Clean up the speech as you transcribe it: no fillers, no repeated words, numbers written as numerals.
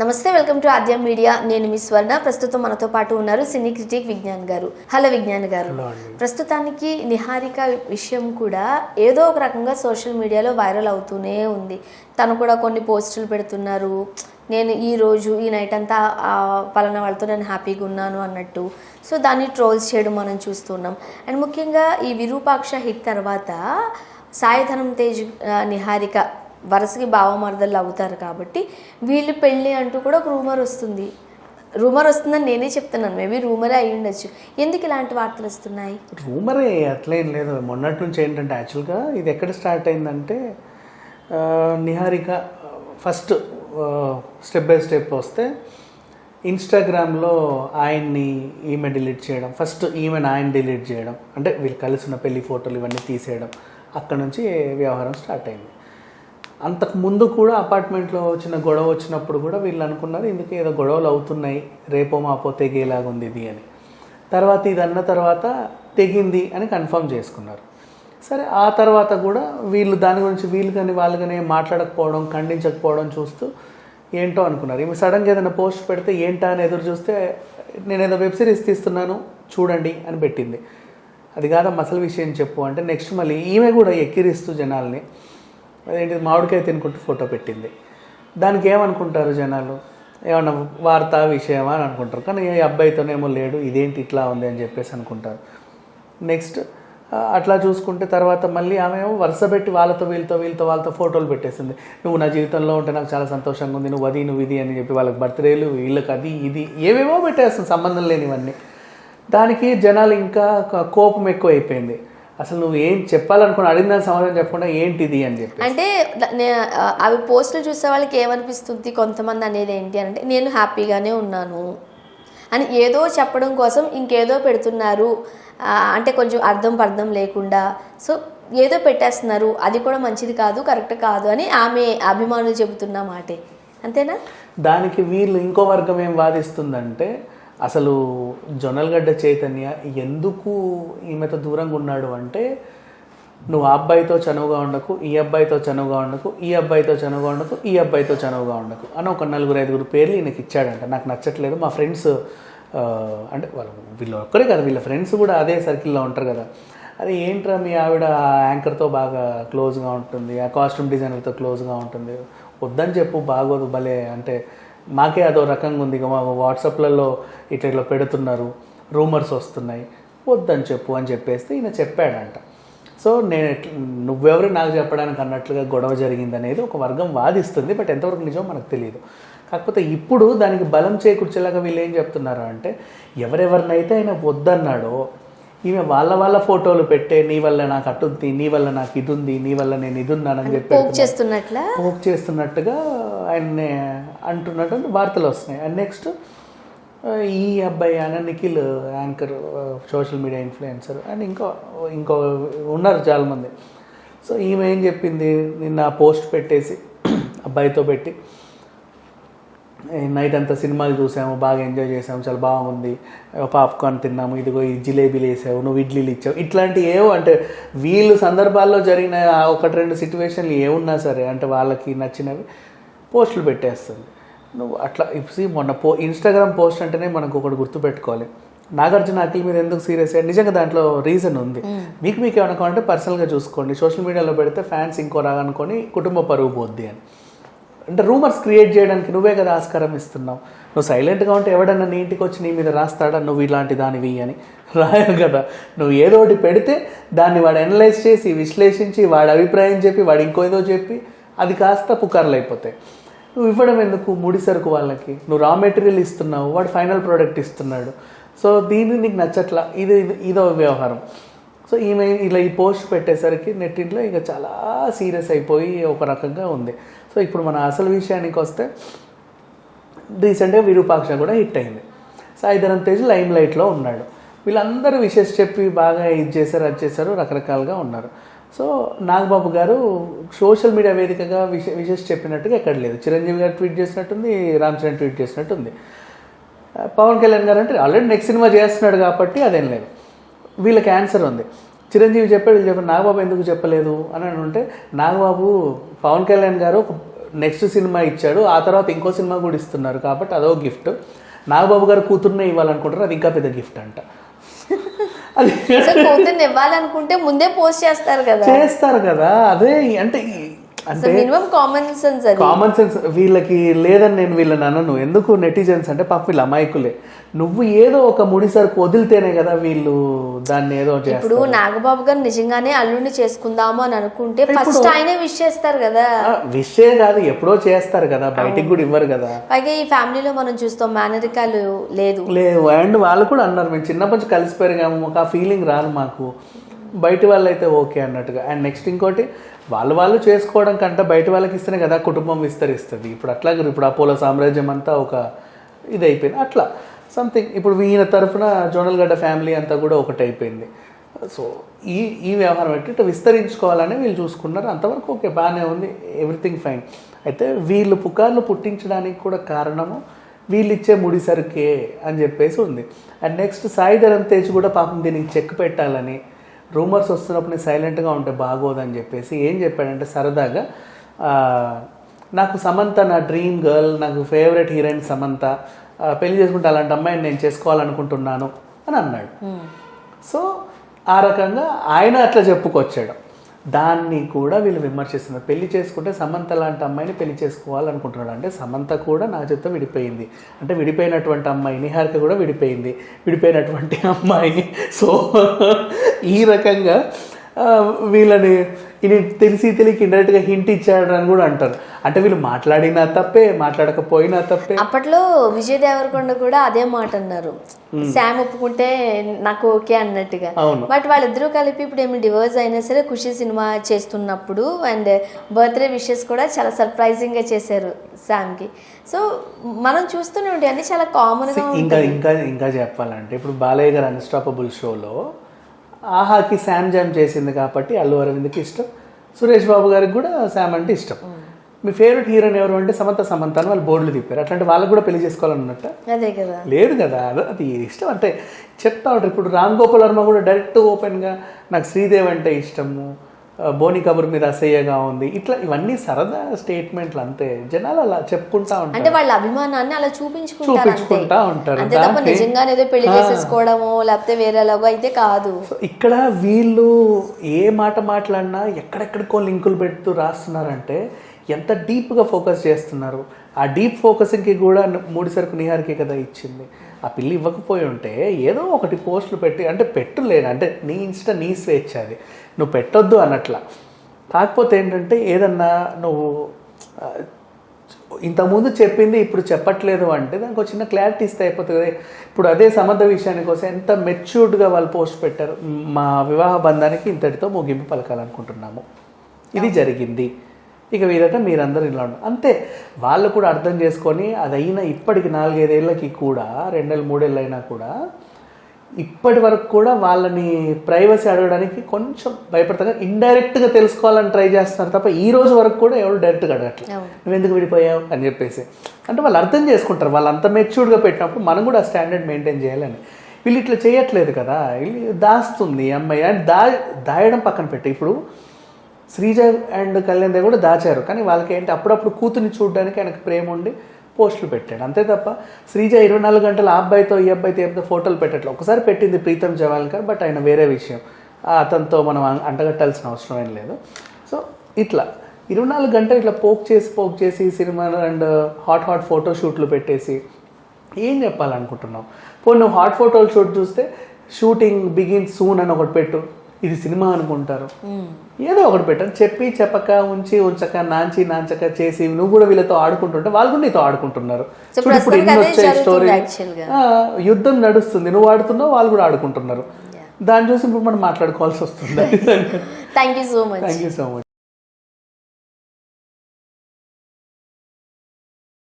నమస్తే, welcome to Aadyam media. నేను మీ స్వర్ణ. ప్రస్తుతం మనతో పాటు ఉన్నారు సినీ క్రిటిక్ విజ్ఞాన్ గారు. హలో విజ్ఞాన్ గారు. ప్రస్తుతానికి నిహారిక విషయం కూడా ఏదో ఒక రకంగా సోషల్ మీడియాలో వైరల్ అవుతూనే ఉంది. తను కూడా కొన్ని పోస్టులు పెడుతున్నారు, నేను ఈరోజు ఈ నైట్ అంతా పలానా వాళ్ళతో నేను హ్యాపీగా ఉన్నాను అన్నట్టు. సో దాన్ని ట్రోల్స్ చేయడం మనం చూస్తున్నాం. అండ్ ముఖ్యంగా ఈ విరూపాక్ష హిట్ తర్వాత సాయి ధరమ్ తేజ్ నిహారిక వరుసకి భావమర్దలు అవుతారు కాబట్టి వీళ్ళు పెళ్ళి అంటూ కూడా ఒక రూమర్ వస్తుందని నేనే చెప్తున్నాను. మేబీ రూమరే అయి ఉండొచ్చు. ఎందుకు ఇలాంటి వార్తలు వస్తున్నాయి? రూమరే అట్లేం లేదు. మొన్నటి నుంచి ఏంటంటే యాక్చువల్గా ఇది ఎక్కడ స్టార్ట్ అయిందంటే Niharika first step by step వస్తే ఇన్స్టాగ్రామ్లో ఆయన్ని ఈమె డిలీట్ చేయడం, ఫస్ట్ ఈమెను ఆయన డిలీట్ చేయడం, అంటే వీళ్ళు కలిసిన పెళ్లి ఫోటోలు ఇవన్నీ తీసేయడం, అక్కడ నుంచి వ్యవహారం స్టార్ట్ అయింది. అంతకు ముందు కూడా అపార్ట్మెంట్లో వచ్చిన గొడవ వచ్చినప్పుడు కూడా వీళ్ళు అనుకున్నారు ఇందుకు ఏదో గొడవలు అవుతున్నాయి, రేపో మాపో తెగేలాగుంది ఇది అని. తర్వాత ఇది అన్న తర్వాత తెగింది అని కన్ఫర్మ్ చేసుకున్నారు. సరే, ఆ తర్వాత కూడా వీళ్ళు దాని గురించి వీళ్ళు కానీ వాళ్ళు కానీ మాట్లాడకపోవడం, ఖండించకపోవడం చూస్తూ ఏంటో అనుకున్నారు. ఈమె సడన్గా ఏదైనా పోస్ట్ పెడితే ఏంటా అని ఎదురు చూస్తే నేను ఏదో వెబ్ సిరీస్ తీస్తున్నాను చూడండి అని పెట్టింది. అది కాదమ్మా అసలు విషయం చెప్పు అంటే నెక్స్ట్ మళ్ళీ ఈమె కూడా ఎక్కిరిస్తూ జనాల్ని అదేంటి మామిడికాయ తినుకుంటూ ఫోటో పెట్టింది. దానికి ఏమనుకుంటారు జనాలు, ఏమన్నా వార్తా విషయమా అని అనుకుంటారు. కానీ ఈ అబ్బాయితోనేమో లేడు, ఇదేంటి ఇట్లా ఉంది అని చెప్పేసి అనుకుంటారు. నెక్స్ట్ అట్లా చూసుకుంటే తర్వాత మళ్ళీ ఆమె వరుస పెట్టి వాళ్ళతో ఫోటోలు పెట్టేసింది. నువ్వు నా జీవితంలో ఉంటే నాకు చాలా సంతోషంగా ఉంది, నువ్వు ఇది అని చెప్పి వాళ్ళకి బర్త్డేలు, వీళ్ళకి అది ఇది ఏవేవో పెట్టేస్తుంది సంబంధం లేనివన్నీ. దానికి జనాలు ఇంకా కోపం ఎక్కువ అయిపోయింది. అసలు నువ్వు ఏం చెప్పాలనుకున్నా అడిగిన సమాధానం చెప్పకుండా ఏంటిది అని చెప్పి. అంటే అవి పోస్టులు చూసే వాళ్ళకి ఏమనిపిస్తుంది కొంతమంది అనేది ఏంటి అంటే నేను హ్యాపీగానే ఉన్నాను అని ఏదో చెప్పడం కోసం ఇంకేదో పెడుతున్నారు. అంటే కొంచెం అర్థం లేకుండా సో ఏదో పెట్టేస్తున్నారు. అది కూడా మంచిది కాదు, కరెక్ట్ కాదు అని ఆమె అభిమానులు చెబుతున్న మాటే, అంతేనా? దానికి వీళ్ళు ఇంకో వర్గం ఏం వాదిస్తుందంటే అసలు జొన్నలగడ్డ చైతన్య ఎందుకు ఈమెతో దూరంగా ఉన్నాడు అంటే నువ్వు ఆ అబ్బాయితో చనువుగా ఉండకు, ఈ అబ్బాయితో చనువుగా ఉండకు, ఈ అబ్బాయితో చనువుగా ఉండకు, ఈ అబ్బాయితో చనువుగా ఉండకు అని ఒక 4-5 పేర్లు ఈయనకి ఇచ్చాడంట. నాకు నచ్చట్లేదు, మా ఫ్రెండ్స్ అంటే వీళ్ళు ఒక్కరే కదా, వీళ్ళ ఫ్రెండ్స్ కూడా అదే సర్కిల్లో ఉంటారు కదా. అది ఏంట్రా మీ ఆవిడ యాంకర్తో బాగా క్లోజ్గా ఉంటుంది, ఆ కాస్ట్యూమ్ డిజైనర్తో క్లోజ్గా ఉంటుంది, వద్దని చెప్పు, బాగోదు భలే అంటే మాకే అదో రకంగా ఉంది, ఇక మా వాట్సాప్లలో ఇట్లా పెడుతున్నారు, రూమర్స్ వస్తున్నాయి, వద్దని చెప్పు అని చెప్పేస్తే ఈయన చెప్పాడంట. సో నువ్వెవరు నాకు చెప్పడానికి అన్నట్లుగా గొడవ జరిగింది అనేది ఒక వర్గం వాదిస్తుంది. బట్ ఎంతవరకు నిజం మనకు తెలియదు. కాకపోతే ఇప్పుడు దానికి బలం చేకూర్చేలాగా వీళ్ళు ఏం చెప్తున్నారు అంటే ఎవరెవరినైతే ఆయన వద్దన్నాడో ఈమె వాళ్ళ ఫోటోలు పెట్టే నీ వల్ల నాకు అటుంది, నీ వల్ల నాకు ఇది ఉంది, నీ వల్ల నేను ఇది ఉన్నానని చెప్పి పోక్ చేస్తున్నట్టుగా ఆయన్ని అంటున్నట్టు వార్తలు వస్తున్నాయి. అండ్ నెక్స్ట్ ఈ అబ్బాయి Nikhil anchor, social media influencer and ఇంకో ఉన్నారు చాలామంది. సో ఈమె ఏం చెప్పింది, నిన్న పోస్ట్ పెట్టేసి అబ్బాయితో పెట్టి నైట్ అంతా సినిమాలు చూసాము, బాగా ఎంజాయ్ చేసాము, చాలా బాగుంది, పాప్కార్న్ తిన్నాము, ఇదిగో ఈ జిలేబీలు వేసావు, నువ్వు ఇడ్లీలు ఇచ్చావు, ఇట్లాంటి ఏవో అంటే వీళ్ళు సందర్భాల్లో జరిగిన 1-2 సిచ్యువేషన్లు ఏమున్నా సరే అంటే వాళ్ళకి నచ్చినవి పోస్టులు పెట్టేస్తుంది. నువ్వు అట్లా మొన్న ఇన్స్టాగ్రామ్ పోస్ట్ అంటేనే మనకు ఒకటి గుర్తుపెట్టుకోవాలి. నాగార్జున అఖిల్ మీద ఎందుకు సీరియస్ అయ్యారు, నిజంగా దాంట్లో రీజన్ ఉంది. మీకు ఏమనుకోవాలంటే పర్సనల్గా చూసుకోండి, సోషల్ మీడియాలో పెడితే ఫ్యాన్స్ ఇంకో రాగనుకొని కుటుంబ పరువు పోద్ది అని. అంటే రూమర్స్ క్రియేట్ చేయడానికి నువ్వే కదా ఆస్కారం ఇస్తున్నావు. నువ్వు సైలెంట్గా ఉంటే ఎవడన్నా నీ ఇంటికి వచ్చి నీ మీద రాస్తాడా నువ్వు ఇలాంటి దానివి అని రాయవు కదా. నువ్వు ఏదో ఒకటి పెడితే దాన్ని వాడు అనలైజ్ చేసి విశ్లేషించి వాడి అభిప్రాయం చెప్పి వాడు ఇంకో ఏదో చెప్పి అది కాస్త పుకార్లు అయిపోతాయి. నువ్వు ఇవ్వడం ఎందుకు ముడి సరుకు వాళ్ళకి, నువ్వు రా మెటీరియల్ ఇస్తున్నావు, వాడు ఫైనల్ ప్రోడక్ట్ ఇస్తున్నాడు. సో దీన్ని నీకు నచ్చట్లా, ఇదో వ్యవహారం. సో ఈమె ఇలా ఈ పోస్ట్ పెట్టేసరికి నెట్టింట్లో ఇక చాలా సీరియస్ అయిపోయి ఒక రకంగా ఉంది. సో ఇప్పుడు మన అసలు విషయానికి వస్తే రీసెంట్గా విరూపాక్ష కూడా హిట్ అయింది. సాయి ధరమ్ తేజ్ లైమ్ లైట్లో ఉన్నాడు. వీళ్ళందరూ విషెస్ చెప్పి బాగా ఇది చేశారు, అది చేశారు, రకరకాలుగా ఉన్నారు. సో నాగబాబు గారు సోషల్ మీడియా వేదికగా విషెస్ చెప్పినట్టుగా ఎక్కడ లేదు. చిరంజీవి గారు ట్వీట్ చేసినట్టుంది, రామ్ చరణ్ ట్వీట్ చేసినట్టుంది. పవన్ కళ్యాణ్ గారు అంటే ఆల్రెడీ నెక్స్ట్ సినిమా చేస్తున్నాడు కాబట్టి అదేం లేదు. వీళ్ళకి ఆన్సర్ ఉంది. చిరంజీవి చెప్పాడు, వీళ్ళు చెప్పారు, నాగబాబు ఎందుకు చెప్పలేదు అని అంటే నాగబాబు పవన్ కళ్యాణ్ గారు నెక్స్ట్ సినిమా ఇచ్చాడు, ఆ తర్వాత ఇంకో సినిమా కూడా ఇస్తున్నారు కాబట్టి అదో గిఫ్ట్. నాగబాబు గారు కూతుర్నే ఇవ్వాలనుకుంటారు, అది ఇంకా పెద్ద గిఫ్ట్ అంట. అది కూతుర్ని ఇవ్వాలనుకుంటే ముందే పోస్ట్ చేస్తారు కదా. అదే అంటే minimum common sense. Common sense వీళ్ళకి లేదని నేను వీళ్ళని అనను. ఎందుకు నెటిజన్స్ అంటే పాప వీళ్ళు అమాయకులే. నువ్వు ఏదో ఒక ముడి సరుకు వదిలితేనే కదా వీళ్ళు దాన్ని ఏదో చేస్తారు. ఇప్పుడు నాగబాబు గారు నిజంగానే అల్లుడిని చేసుకుందాము అని అనుకుంటే ఫస్ట్ ఆయనే విష్ చేస్తారు కదా. విషే కాదు, ఎప్పుడో చేస్తారు కదా, బయటికి కూడా ఇవ్వరు కదా. పైగా ఈ ఫ్యామిలీలో మనం చూస్తాం మేనరికాలు లేవు. అండ్ వాళ్ళు కూడా అన్నారు మేము చిన్నప్పటి నుంచి కలిసి పెరిగాము, మాకు ఆ ఫీలింగ్ రాదు మాకు, బయట వాళ్ళు అయితే ఓకే అన్నట్టుగా. అండ్ నెక్స్ట్ ఇంకోటి, వాళ్ళు చేసుకోవడం కంటే బయట వాళ్ళకి ఇస్తేనే కదా కుటుంబం విస్తరిస్తుంది. ఇప్పుడు అట్లాగే ఇప్పుడు అపోలో సామ్రాజ్యం అంతా ఒక ఇది అయిపోయింది అట్లా సంథింగ్. ఇప్పుడు ఈయన తరఫున జోనల్గడ్డ ఫ్యామిలీ అంతా కూడా ఒకటి అయిపోయింది. సో ఈ వ్యవహారం పెట్టి ఇట్లా విస్తరించుకోవాలని వీళ్ళు చూసుకున్నారు. అంతవరకు ఓకే, బాగానే ఉంది, ఎవ్రీథింగ్ ఫైన్. అయితే వీళ్ళు పుకార్లు పుట్టించడానికి కూడా కారణము వీళ్ళు ఇచ్చే ముడిసరికే అని చెప్పేసి ఉంది. అండ్ నెక్స్ట్ సాయి ధరమ్ తేజ్ కూడా పాపం దీనికి చెక్ పెట్టాలని రూమర్స్ వస్తున్నప్పుడు నేను సైలెంట్గా ఉంటే బాగోదని చెప్పేసి ఏం చెప్పాడంటే సరదాగా, నాకు సమంత నా డ్రీమ్ గర్ల్, నాకు ఫేవరెట్ హీరోయిన్ సమంత, పెళ్లి చేసుకుంటే అలాంటి అమ్మాయిని నేను చేసుకోవాలనుకుంటున్నాను అని అన్నాడు. సో ఆ రకంగా ఆయన అట్లా చెప్పుకొచ్చాడు. దాన్ని కూడా వీళ్ళు విమర్శిస్తున్నారు. పెళ్లి చేసుకుంటే సమంత లాంటి అమ్మాయిని పెళ్లి చేసుకోవాలనుకుంటున్నాడు. అంటే సమంత కూడా నా చేత విడిపోయింది, అంటే విడిపోయినటువంటి అమ్మాయి నిహారిక కూడా విడిపోయినటువంటి అమ్మాయి. సో ఈ రకంగా వీళ్ళని ఇది తెలియక ఇండైరెక్ట్గా హింట్ ఇచ్చాడు అని కూడా అంటారు. అంటే వీళ్ళు మాట్లాడినా తప్పే, మాట్లాడకపోయినా తప్పే. అప్పట్లో విజయ్ దేవరకొండ కూడా అదే మాట అన్నారు, శామ్ ఒప్పుకుంటే నాకు ఓకే అన్నట్టుగా. బట్ వాళ్ళిద్దరూ కలిపి ఇప్పుడు ఏమి డివోర్స్ అయినా సరే ఖుషి సినిమా చేస్తున్నప్పుడు అండ్ బర్త్డే విషెస్ కూడా చాలా సర్ప్రైజింగ్ గా చేశారు శామ్కి. సో మనం చూస్తూనే ఉంటాయి అన్ని చాలా కామన్ గా. ఇంకా చెప్పాలంటే ఇప్పుడు బాలయ్య గారు అన్స్టాపబుల్ షోలో ఆహాకి శామ్ జామ్ చేసింది కాబట్టి అల్లు అరవింద్కి ఇష్టం, సురేష్ బాబు గారికి కూడా శామ్ అంటే ఇష్టం. మీ ఫేవరెట్ హీరోయిన్ ఎవరు అంటే సమంత అని వాళ్ళు బోర్డులు తిప్పారు. అట్లాంటి వాళ్ళకు కూడా పెళ్లి చేసుకోవాలన్నట్ట అదే కదా, లేదు కదా, అది ఇష్టం అంటే చెప్తా ఉంటారు. ఇప్పుడు రామ్ గోపాల్ వర్మ కూడా డైరెక్ట్ ఓపెన్గా నాకు శ్రీదేవి అంటే ఇష్టము, బోని కబుర్ మీద అసహ్యగా ఉంది, ఇట్లా ఇవన్నీ సరదా స్టేట్మెంట్లు అంతే. జనాలు అలా చెప్పుకుంటా ఉంటారు, అంటే వాళ్ళ అభిమానాన్ని అలా చూపించుకుంటా ఉంటారు అంతే తప్ప నిజంగానే ఏదో పెళ్లి చేసేసుకోవడము లేకపోతే వేరేలాగో అయితే కాదు. ఇక్కడ వీళ్ళు ఏ మాట మాట్లాడినా ఎక్కడెక్కడికో లింకులు పెడుతూ రాస్తున్నారంటే ఎంత డీప్గా ఫోకస్ చేస్తున్నారు. ఆ డీప్ ఫోకసింగ్కి కూడా ముడిసరుకు నిహారికే కదా ఇచ్చింది. ఆ పిల్లి ఇవ్వకపోయి ఉంటే ఏదో ఒకటి పోస్టులు పెట్టి, అంటే పెట్టులేదు, అంటే నీ ఇన్స్టా నీ స్వేచ్ఛ, అది నువ్వు పెట్టొద్దు అన్నట్లా. కాకపోతే ఏంటంటే ఏదన్నా నువ్వు ఇంతకుముందు చెప్పింది ఇప్పుడు చెప్పట్లేదు అంటే దానికి ఒక చిన్న క్లారిటీ ఇస్తే అయిపోతుంది. ఇప్పుడు అదే సమంత విషయానికి వస్తే ఎంత మెచ్యూర్డ్గా వాళ్ళు పోస్ట్ పెట్టారు, మా వివాహ బంధానికి ఇంతటితో ముగింపు పలకాలనుకుంటున్నాము, ఇది జరిగింది, ఇక వీరట మీరందరూ ఇలా ఉండరు అంతే. వాళ్ళు కూడా అర్థం చేసుకొని అది అయినా ఇప్పటికి 4-5 ఏళ్ళకి కూడా 2-3 ఏళ్ళు అయినా కూడా ఇప్పటి వరకు కూడా వాళ్ళని ప్రైవసీ అడగడానికి కొంచెం భయపడతారు, ఇండైరెక్ట్గా తెలుసుకోవాలని ట్రై చేస్తున్నారు తప్ప ఈ రోజు వరకు కూడా ఎవరు డైరెక్ట్గా అడగట్లేదు నువ్వు ఎందుకు విడిపోయావు అని చెప్పేసి. అంటే వాళ్ళు అర్థం చేసుకుంటారు, వాళ్ళు అంత మెచ్యూర్డ్గా పెట్టినప్పుడు మనం కూడా ఆ స్టాండర్డ్ మెయింటైన్ చేయాలని. వీళ్ళు ఇట్లా చేయట్లేదు కదా, వీళ్ళు దాస్తుంది అమ్మాయి అని దాయడం పక్కన పెట్టి. ఇప్పుడు శ్రీజ అండ్ కళ్యాణ్ దగ్గర కూడా దాచారు, కానీ వాళ్ళకి ఏంటి అప్పుడప్పుడు కూతుర్ని చూడడానికి ఆయనకు ప్రేమ ఉండి పోస్టులు పెట్టాడు అంతే తప్ప శ్రీజ 24 గంటలు ఆ అబ్బాయితో ఈ అబ్బాయితో ఫోటోలు పెట్టట్లేదు. ఒకసారి పెట్టింది ప్రీతం జవాల్కర్, బట్ ఆయన వేరే విషయం, అతనితో మనం అంటగట్టాల్సిన అవసరం ఏం లేదు. సో ఇట్లా 24 గంటలు ఇట్లా పోక్ చేసి సినిమా అండ్ హాట్ ఫోటో షూట్లు పెట్టేసి ఏం చెప్పాలనుకుంటున్నావు. పోనీ నువ్వు హాట్ ఫోటోలు షూట్ చూస్తే షూటింగ్ బిగిన్ సూన్ అని ఒకటి పెట్టు, ఇది సినిమా అనుకుంటారు, ఏదో ఒకటి పెట్టాను చెప్పి చెప్పక ఉంచక నాంచక చేసి నువ్వు కూడా వీళ్ళతో ఆడుకుంటుంటే వాళ్ళు కూడా నీతో ఆడుకుంటున్నారు. చూడు ఇప్పుడు ఎన్ని వచ్చాయి స్టోరీ, యుద్ధం నడుస్తుంది, నువ్వు ఆడుతున్నావు వాళ్ళు కూడా ఆడుకుంటున్నారు, దాన్ని చూసి ఇప్పుడు మనం మాట్లాడుకోవాల్సి వస్తుంది. Thank you so much.